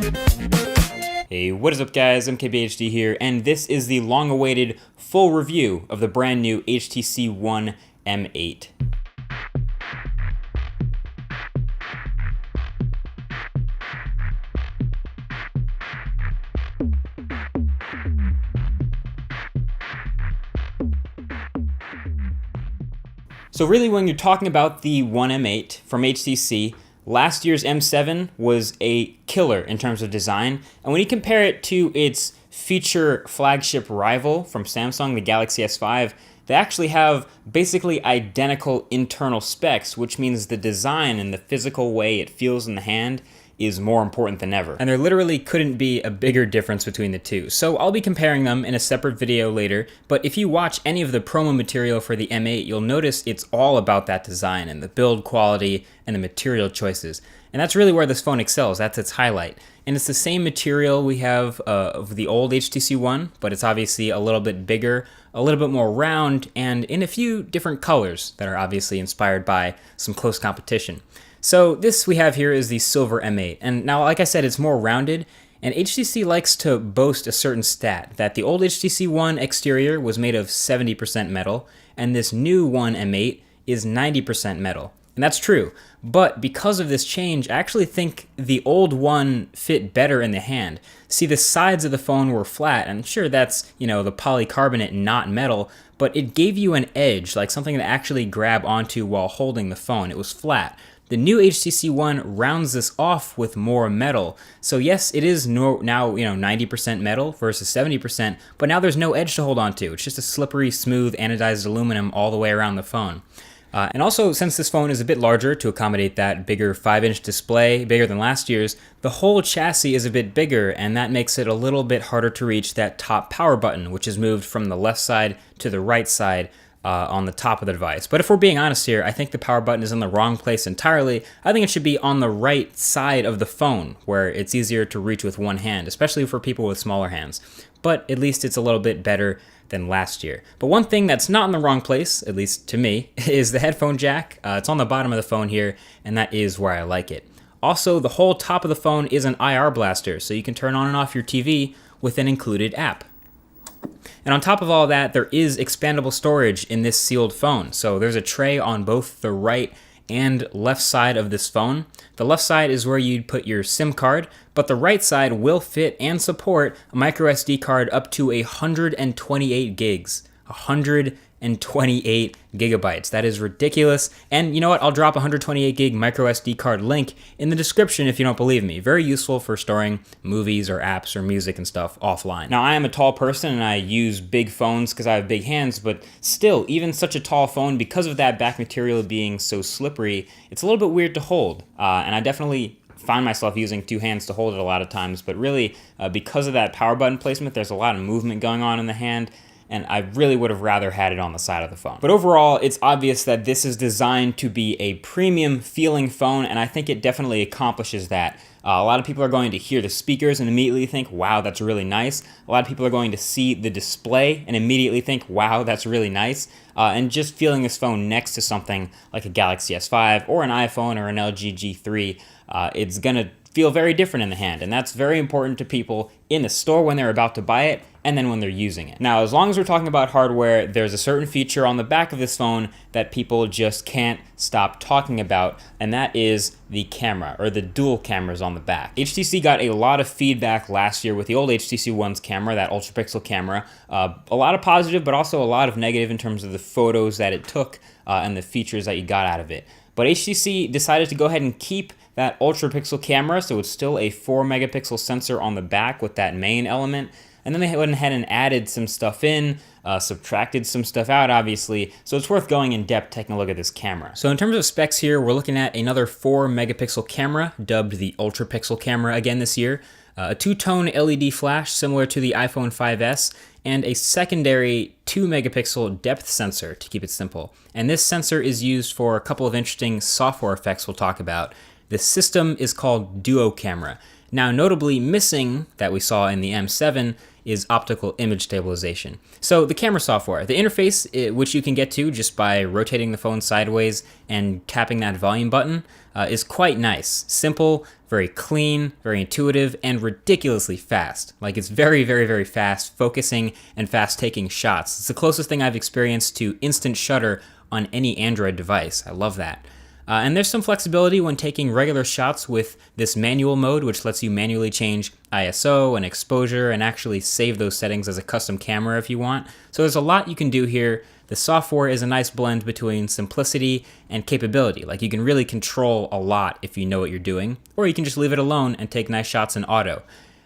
Hey, what is up guys, MKBHD here, and this is the long-awaited full review of the brand new HTC One M8. So really, when you're talking about the One M8 from HTC, last year's M7 was a killer in terms of design, and when you compare it to its feature flagship rival from Samsung, the Galaxy S5, they actually have basically identical internal specs, which means the design and the physical way it feels in the hand is more important than ever. And there literally couldn't be a bigger difference between the two. So I'll be comparing them in a separate video later, but if you watch any of the promo material for the M8, you'll notice it's all about that design and the build quality and the material choices. And that's really where this phone excels, that's its highlight. And it's the same material we have of the old HTC One, but it's obviously a little bit bigger, a little bit more round, and in a few different colors that are obviously inspired by some close competition. So this we have here is the silver M8, and now like I said, it's more rounded, and HTC likes to boast a certain stat, that the old HTC One exterior was made of 70% metal, and this new One M8 is 90% metal. And that's true, but because of this change, I actually think the old one fit better in the hand. See, the sides of the phone were flat, and sure, that's, the polycarbonate, not metal, but it gave you an edge, like something to actually grab onto while holding the phone. It was flat. The new HTC One rounds this off with more metal. So yes, it is now 90% metal versus 70%, but now there's no edge to hold on to. It's just a slippery, smooth, anodized aluminum all the way around the phone. And also, since this phone is a bit larger to accommodate that bigger 5-inch display, bigger than last year's, the whole chassis is a bit bigger, and that makes it a little bit harder to reach that top power button, which is moved from the left side to the right side on the top of the device. But if we're being honest here, I think the power button is in the wrong place entirely. I think it should be on the right side of the phone, where it's easier to reach with one hand, especially for people with smaller hands. But at least it's a little bit better than last year. But one thing that's not in the wrong place, at least to me, is the headphone jack. It's on the bottom of the phone here, and that is where I like it. Also, the whole top of the phone is an IR blaster, so you can turn on and off your TV with an included app. And on top of all that, there is expandable storage in this sealed phone. So there's a tray on both the right and left side of this phone. The left side is where you'd put your SIM card, but the right side will fit and support a micro SD card up to 128 gigs. 128 gigabytes. That is ridiculous. And you know what? I'll drop a 128 gig micro SD card link in the description if you don't believe me. Very useful for storing movies or apps or music and stuff offline. Now, I am a tall person and I use big phones because I have big hands, but still, even such a tall phone, because of that back material being so slippery, it's a little bit weird to hold. And I definitely find myself using two hands to hold it a lot of times, but really, because of that power button placement, there's a lot of movement going on in the hand, and I really would have rather had it on the side of the phone. But overall, it's obvious that this is designed to be a premium feeling phone, and I think it definitely accomplishes that. A lot of people are going to hear the speakers and immediately think, wow, that's really nice. A lot of people are going to see the display and immediately think, wow, that's really nice. And just feeling this phone next to something like a Galaxy S5 or an iPhone or an LG G3, it's gonna feel very different in the hand, and that's very important to people in the store when they're about to buy it and then when they're using it. Now, as long as we're talking about hardware, there's a certain feature on the back of this phone that people just can't stop talking about, and that is the camera, or the dual cameras on the back. HTC got a lot of feedback last year with the old HTC One's camera, that ultra pixel camera. A lot of positive, but also a lot of negative in terms of the photos that it took and the features that you got out of it. But HTC decided to go ahead and keep that ultra pixel camera, so it's still a 4 megapixel sensor on the back with that main element. And then they went ahead and added some stuff in, subtracted some stuff out, obviously. So it's worth going in depth, taking a look at this camera. So in terms of specs here, we're looking at another 4 megapixel camera, dubbed the ultra pixel camera again this year. A two-tone LED flash similar to the iPhone 5S, and a secondary 2 megapixel depth sensor, to keep it simple. And this sensor is used for a couple of interesting software effects we'll talk about. The system is called Duo Camera. Now, notably missing that we saw in the M7 is optical image stabilization. So the camera software, the interface, which you can get to just by rotating the phone sideways and tapping that volume button, is quite nice. Simple, very clean, very intuitive, and ridiculously fast. Like, it's very, very, very fast focusing and fast taking shots. It's the closest thing I've experienced to instant shutter on any Android device. I love that. And there's some flexibility when taking regular shots with this manual mode, which lets you manually change ISO and exposure and actually save those settings as a custom camera if you want. So there's a lot you can do here. The software is a nice blend between simplicity and capability. Like, you can really control a lot if you know what you're doing, or you can just leave it alone and take nice shots in auto.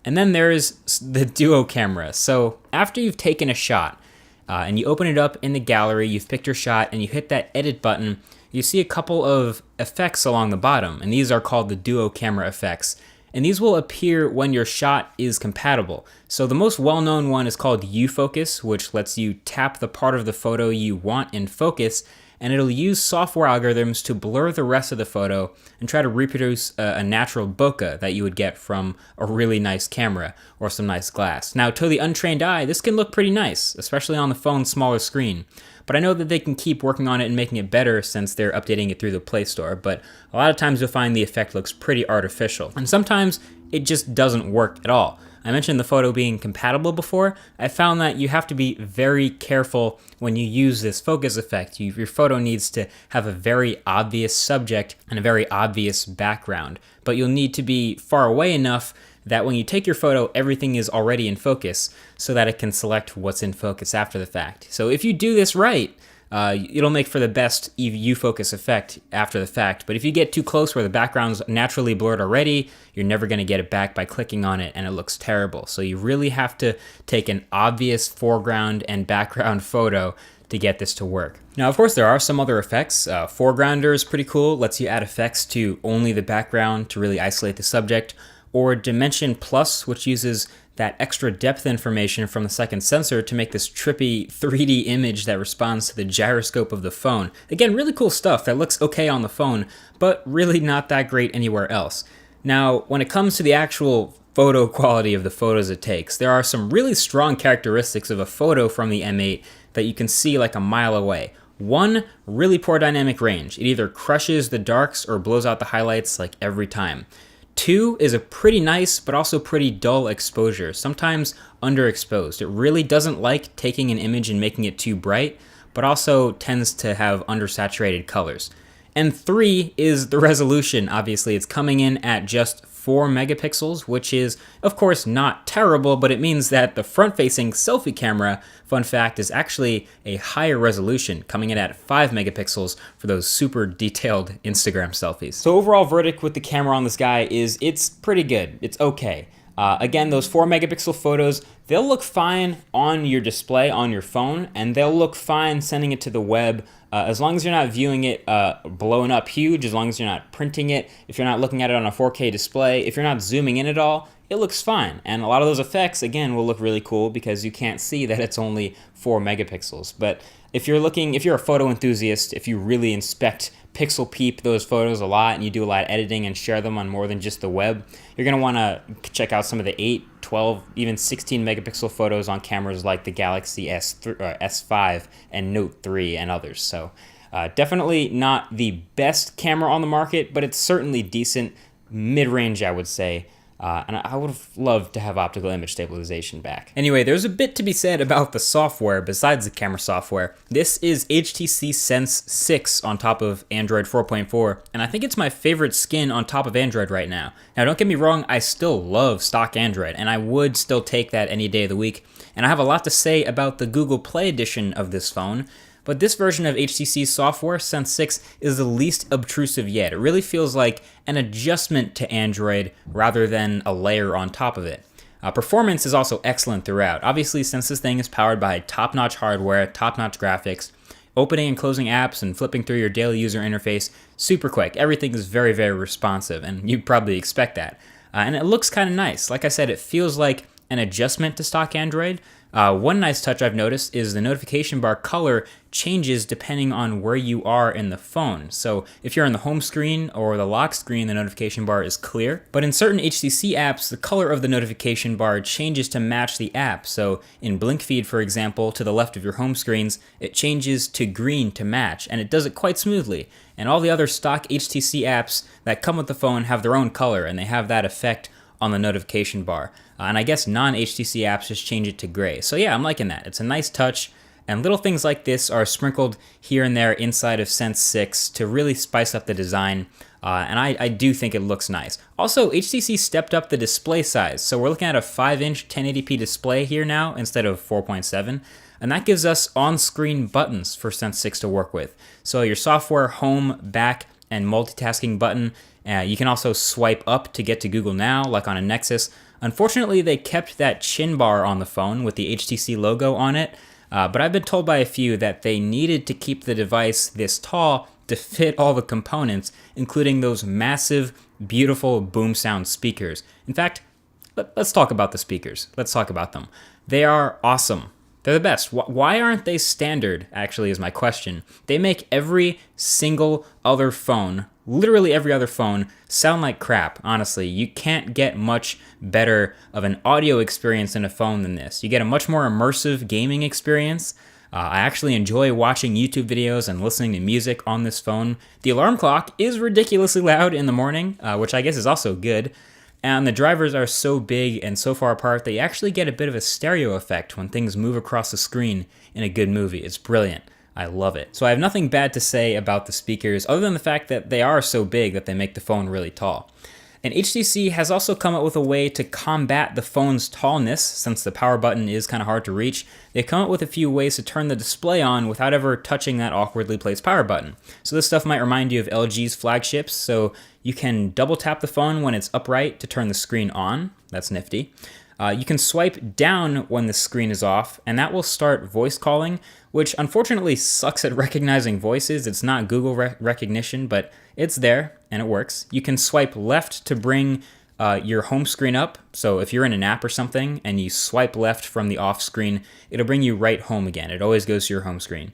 And then there's the duo camera. So after you've taken a shot and you open it up in the gallery, you've picked your shot and you hit that edit button, you see a couple of effects along the bottom, and these are called the duo camera effects. And these will appear when your shot is compatible. So the most well-known one is called U-Focus, which lets you tap the part of the photo you want in focus, and it'll use software algorithms to blur the rest of the photo and try to reproduce a natural bokeh that you would get from a really nice camera or some nice glass. Now, to the untrained eye, this can look pretty nice, especially on the phone's smaller screen. But I know that they can keep working on it and making it better since they're updating it through the Play Store. But a lot of times you'll find the effect looks pretty artificial. And sometimes it just doesn't work at all. I mentioned the photo being compatible before. I found that you have to be very careful when you use this focus effect. Your photo needs to have a very obvious subject and a very obvious background. But you'll need to be far away enough that when you take your photo, everything is already in focus so that it can select what's in focus after the fact. So if you do this right, it'll make for the best U-Focus effect after the fact. But if you get too close where the background's naturally blurred already, you're never going to get it back by clicking on it, and it looks terrible. So you really have to take an obvious foreground and background photo to get this to work. Now, of course, there are some other effects. Foregrounder is pretty cool, lets you add effects to only the background to really isolate the subject. Or Dimension Plus, which uses that extra depth information from the second sensor to make this trippy 3D image that responds to the gyroscope of the phone. Again, really cool stuff that looks okay on the phone, but really not that great anywhere else. Now, when it comes to the actual photo quality of the photos it takes, there are some really strong characteristics of a photo from the M8 that you can see like a mile away. One, really poor dynamic range. It either crushes the darks or blows out the highlights like every time. Two is a pretty nice but also pretty dull exposure, sometimes underexposed. It really doesn't like taking an image and making it too bright, but also tends to have undersaturated colors. And three is the resolution. Obviously, it's coming in at just 4 megapixels, which is, of course, not terrible, but it means that the front-facing selfie camera, fun fact, is actually a higher resolution, coming in at 5 megapixels for those super detailed Instagram selfies. So overall verdict with the camera on this guy is it's pretty good. It's okay. Again, those 4 megapixel photos, they'll look fine on your display on your phone, and they'll look fine sending it to the web as long as you're not viewing it blown up huge, as long as you're not printing it, if you're not looking at it on a 4K display, if you're not zooming in at all, it looks fine. And a lot of those effects, again, will look really cool because you can't see that it's only 4 megapixels. But if you're a photo enthusiast, if you really inspect pixel peep those photos a lot and you do a lot of editing and share them on more than just the web, you're going to want to check out some of the 8, 12, even 16 megapixel photos on cameras like the Galaxy S5 and Note 3 and others. So definitely not the best camera on the market, but it's certainly decent, mid-range, I would say. And I would have loved to have optical image stabilization back. Anyway, there's a bit to be said about the software besides the camera software. This is HTC Sense 6 on top of Android 4.4, and I think it's my favorite skin on top of Android right now. Now, don't get me wrong, I still love stock Android, and I would still take that any day of the week. And I have a lot to say about the Google Play edition of this phone, but this version of HTC software, Sense 6, is the least obtrusive yet. It really feels like an adjustment to Android rather than a layer on top of it. Performance is also excellent throughout. Obviously, since this thing is powered by top-notch hardware, top-notch graphics, opening and closing apps and flipping through your daily user interface, super quick. Everything is very, very responsive, and you'd probably expect that. And it looks kind of nice. Like I said, it feels like an adjustment to stock Android, One nice touch I've noticed is the notification bar color changes depending on where you are in the phone. So if you're on the home screen or the lock screen, the notification bar is clear. But in certain HTC apps, the color of the notification bar changes to match the app. So in Blink Feed, for example, to the left of your home screens, it changes to green to match, and it does it quite smoothly. And all the other stock HTC apps that come with the phone have their own color, and they have that effect on the notification bar. And I guess non-HTC apps just change it to gray. So yeah, I'm liking that. It's a nice touch, and little things like this are sprinkled here and there inside of Sense 6 to really spice up the design, and I do think it looks nice. Also, HTC stepped up the display size, so we're looking at a 5-inch 1080p display here now instead of 4.7, and that gives us on-screen buttons for Sense 6 to work with. So your software, home, back, and multitasking button. You can also swipe up to get to Google Now, like on a Nexus. Unfortunately, they kept that chin bar on the phone with the HTC logo on it, but I've been told by a few that they needed to keep the device this tall to fit all the components, including those massive, beautiful boom sound speakers. In fact, let's talk about the speakers. Let's talk about them. They are awesome. They're the best. Why aren't they standard, actually, is my question. They make every single other phone, literally every other phone, sound like crap, honestly. You can't get much better of an audio experience in a phone than this. You get a much more immersive gaming experience. I actually enjoy watching YouTube videos and listening to music on this phone. The alarm clock is ridiculously loud in the morning, which I guess is also good. And the drivers are so big and so far apart that you actually get a bit of a stereo effect when things move across the screen in a good movie. It's brilliant. I love it. So I have nothing bad to say about the speakers other than the fact that they are so big that they make the phone really tall. And HTC has also come up with a way to combat the phone's tallness, since the power button is kind of hard to reach. They've come up with a few ways to turn the display on without ever touching that awkwardly placed power button. So this stuff might remind you of LG's flagships, so you can double tap the phone when it's upright to turn the screen on. That's nifty. You can swipe down when the screen is off, and that will start voice calling, which unfortunately sucks at recognizing voices. It's not Google recognition, but it's there, and it works. You can swipe left to bring your home screen up. So if you're in an app or something, and you swipe left from the off screen, it'll bring you right home again. It always goes to your home screen.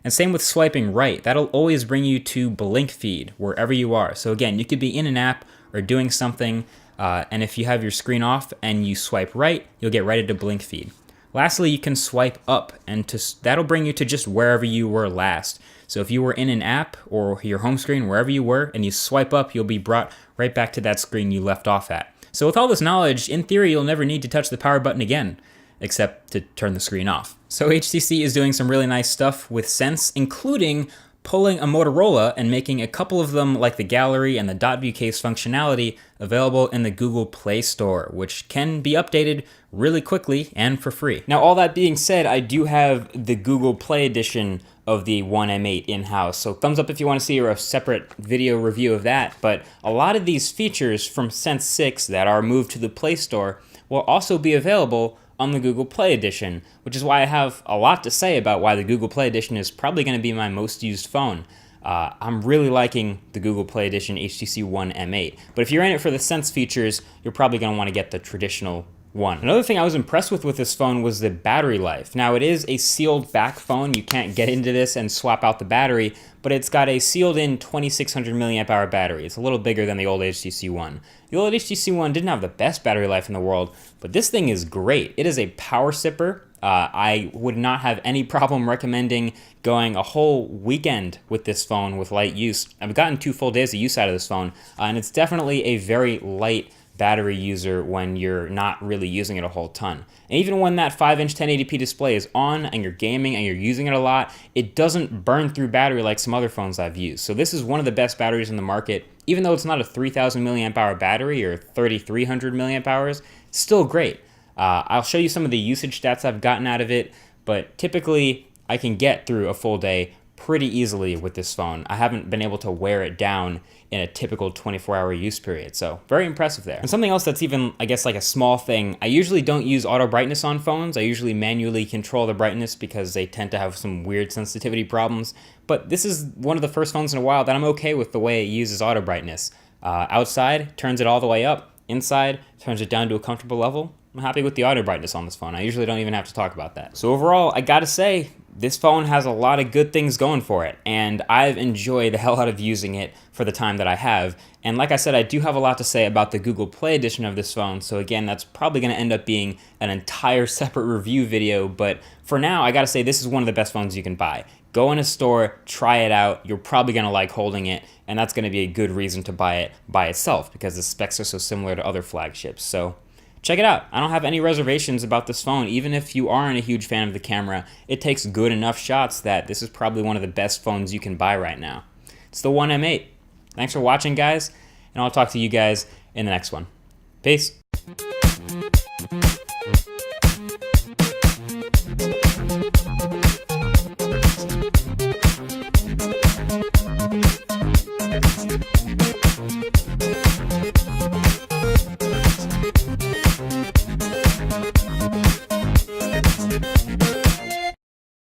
And same with swiping right. That'll always bring you to Blink Feed, wherever you are. So again, you could be in an app or doing something, and if you have your screen off and you swipe right, you'll get right into Blink Feed. Lastly, you can swipe up, and that'll bring you to just wherever you were last. So if you were in an app or your home screen, wherever you were, and you swipe up, you'll be brought right back to that screen you left off at. So with all this knowledge, in theory, you'll never need to touch the power button again, except to turn the screen off. So HTC is doing some really nice stuff with Sense, including pulling a Motorola and making a couple of them, like the gallery and the dot view case functionality, available in the Google Play Store, which can be updated really quickly and for free. Now, all that being said, I do have the Google Play edition of the One M8 in-house, so thumbs up if you want to see a separate video review of that. But a lot of these features from Sense 6 that are moved to the Play Store will also be available on the Google Play Edition, which is why I have a lot to say about why the Google Play Edition is probably going to be my most used phone. I'm really liking the Google Play Edition HTC One M8, but if you're in it for the Sense features, you're probably going to want to get the traditional one. Another thing I was impressed with this phone was the battery life. Now, it is a sealed back phone. You can't get into this and swap out the battery, but it's got a sealed-in 2600 milliamp hour battery. It's a little bigger than the old HTC One. The old HTC One didn't have the best battery life in the world, but this thing is great. It is a power sipper. I would not have any problem recommending going a whole weekend with this phone with light use. I've gotten 2 full days of use out of this phone, and it's definitely a very light battery user when you're not really using it a whole ton. And even when that 5-inch 1080p display is on and you're gaming and you're using it a lot, it doesn't burn through battery like some other phones I've used. So this is one of the best batteries in the market. Even though it's not a 3000 milliamp hour battery or 3300 milliamp hours, it's still great. I'll show you some of the usage stats I've gotten out of it, but typically I can get through a full day pretty easily with this phone. I haven't been able to wear it down in a typical 24-hour use period, so very impressive there. And something else that's even, I guess, like a small thing, I usually don't use auto brightness on phones. I usually manually control the brightness because they tend to have some weird sensitivity problems, but this is one of the first phones in a while that I'm okay with the way it uses auto brightness. Outside, turns it all the way up. Inside, turns it down to a comfortable level. I'm happy with the auto brightness on this phone. I usually don't even have to talk about that. So overall, I gotta say, this phone has a lot of good things going for it, and I've enjoyed the hell out of using it for the time that I have. And like I said, I do have a lot to say about the Google Play edition of this phone, so again, that's probably gonna end up being an entire separate review video, but for now, I gotta say this is one of the best phones you can buy. Go in a store, try it out, you're probably gonna like holding it, and that's gonna be a good reason to buy it by itself, because the specs are so similar to other flagships. So check it out. I don't have any reservations about this phone. Even if you aren't a huge fan of the camera, it takes good enough shots that this is probably one of the best phones you can buy right now. It's the One M8. Thanks for watching, guys, and I'll talk to you guys in the next one. Peace.